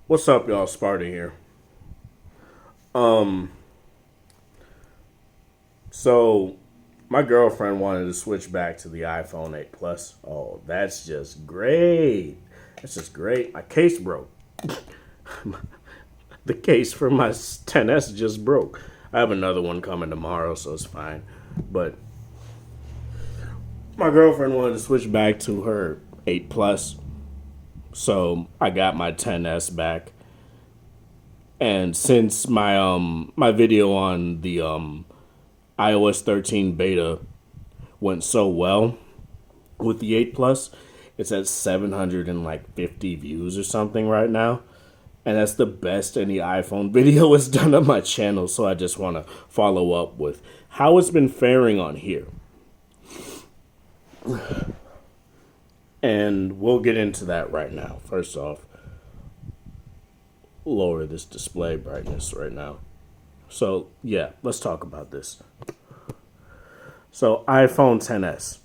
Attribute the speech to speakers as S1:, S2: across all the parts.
S1: What's up, y'all? Sparta here. Um, so my girlfriend wanted to switch back to the iPhone 8 Plus. Oh, that's just great. That's just great. My case broke. The case for my 10s just broke. I have another one coming tomorrow, so it's fine. But my girlfriend wanted to switch back to her 8 Plus, so I got my 10s back. And since my video on the iOS 13 beta went so well with the 8 Plus, it's at 750 views or something right now. And that's the best any iPhone video has done on my channel. So I just want to follow up with how it's been faring on here. And we'll get into that right now. First off, lower this display brightness right now. So, yeah, let's talk about this. So, iPhone 10s,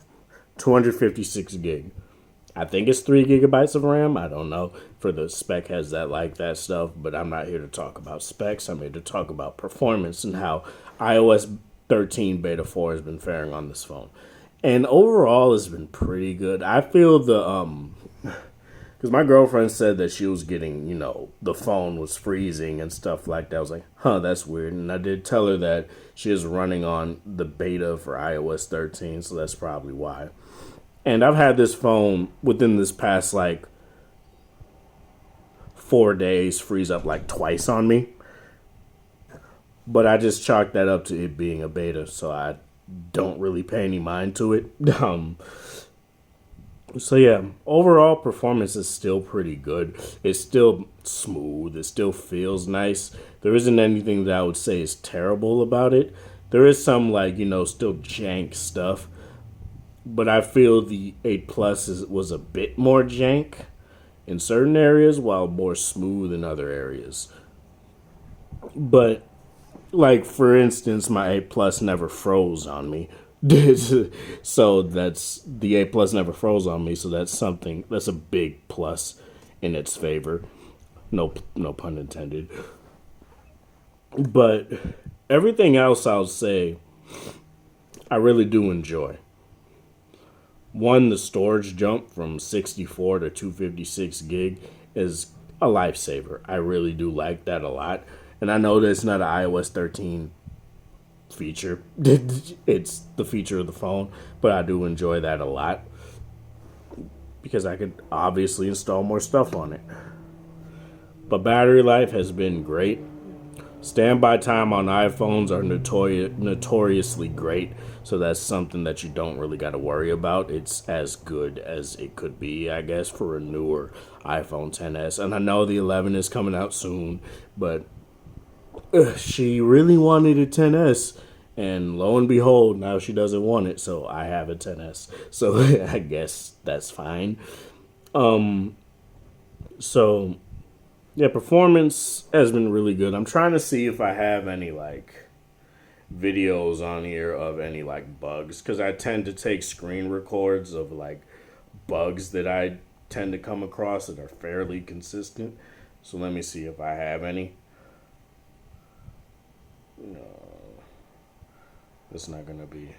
S1: 256 gig. I think it's 3 gigabytes of RAM. I don't know. For the spec has that stuff, but I'm not here to talk about specs. I'm here to talk about performance and how iOS 13 Beta 4 has been faring on this phone. And overall, it's been pretty good. I feel because my girlfriend said that she was getting, the phone was freezing and stuff like that. I was like, that's weird. And I did tell her that she is running on the beta for iOS 13, so that's probably why. And I've had this phone within this past, 4 days freeze up, twice on me. But I just chalked that up to it being a beta, so I don't really pay any mind to it. So yeah, overall performance is still pretty good. It's still smooth. It still feels nice. There isn't anything that I would say is terrible about it. There is some still jank stuff, but I feel the 8 Plus was a bit more jank in certain areas while more smooth in other areas. But for instance, my 8 Plus never froze on me. So that's the 8 Plus never froze on me, so that's a big plus in its favor. No pun intended. But everything else I'll say I really do enjoy. One, the storage jump from 64 to 256 gig is a lifesaver. I really do like that a lot. And I know that it's not an iOS 13 feature. It's the feature of the phone, but I do enjoy that a lot because I could obviously install more stuff on it. But battery life has been great. Standby time on iPhones are notoriously great, so that's something that you don't really got to worry about. It's as good as it could be, I guess, for a newer iPhone 10s. And I know the 11 is coming out soon, but she really wanted a 10s, and lo and behold, now she doesn't want it, so I have a 10s. So I guess that's fine. So yeah, performance has been really good. I'm trying to see if I have any videos on here of any bugs, because I tend to take screen records of bugs that I tend to come across that are fairly consistent. So let me see if I have any. No, it's not gonna be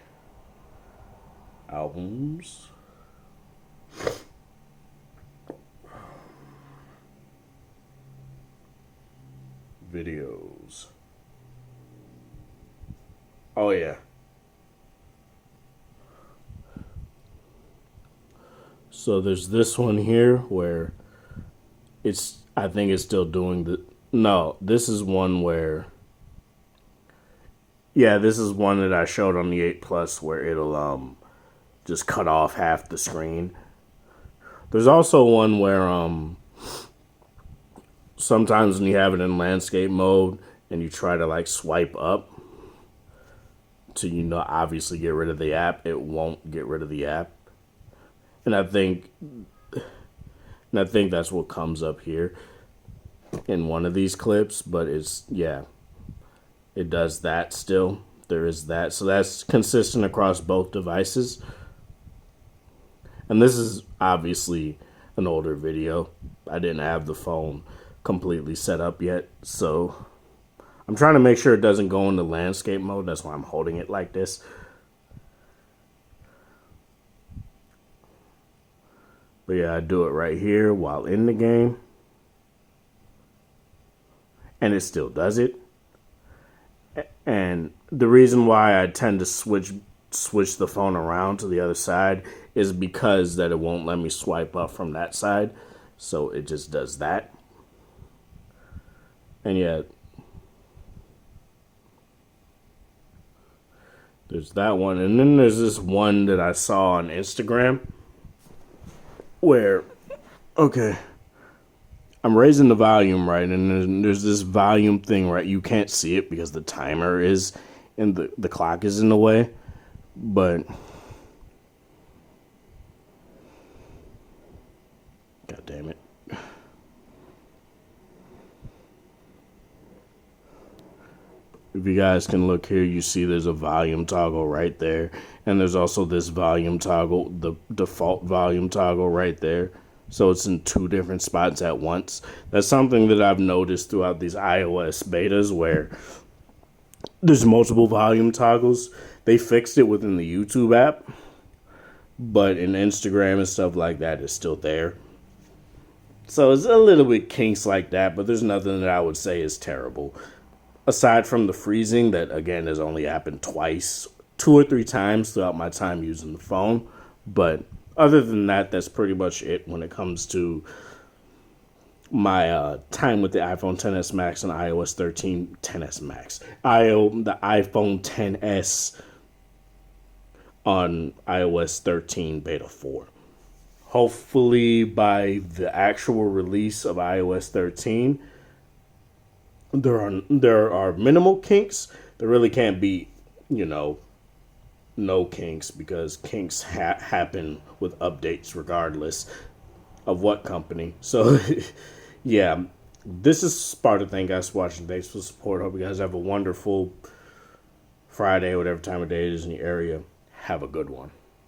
S1: albums. Videos. Oh yeah. So there's this one here where I think it's still doing no, this is one where, yeah, this is one that I showed on the 8 Plus where it'll just cut off half the screen. There's also one where sometimes when you have it in landscape mode and you try to swipe up to obviously get rid of the app, it won't get rid of the app. And I think that's what comes up here in one of these clips, but it does that still. There is that. So that's consistent across both devices. And this is obviously an older video. I didn't have the phone completely set up yet. So I'm trying to make sure it doesn't go into landscape mode. That's why I'm holding it like this. But yeah, I do it right here while in the game. And it still does it. And the reason why I tend to switch the phone around to the other side is because that it won't let me swipe up from that side. So it just does that. And yeah, there's that one. And then there's this one that I saw on Instagram where, okay, I'm raising the volume, right? And there's this volume thing, right? You can't see it because the timer is and the clock is in the way. But God damn it. If you guys can look here, you see there's a volume toggle right there. And there's also this volume toggle, the default volume toggle right there. So it's in two different spots at once. That's something that I've noticed throughout these iOS betas where there's multiple volume toggles. They fixed it within the YouTube app, but in Instagram and stuff like that, it's still there. So it's a little bit kinks like that, but there's nothing that I would say is terrible. Aside from the freezing that, again, has only happened twice, 2 or 3 times throughout my time using the phone. But other than that, that's pretty much it when it comes to my time with the iPhone XS Max and iOS 13 XS Max. The iPhone XS on iOS 13 Beta 4. Hopefully by the actual release of iOS 13, there are minimal kinks. There really can't be, no kinks, because kinks happen with updates regardless of what company. So yeah, this is Sparta. Thank you guys for watching. Thanks for the support. Hope you guys have a wonderful Friday, whatever time of day it is in your area. Have a good one.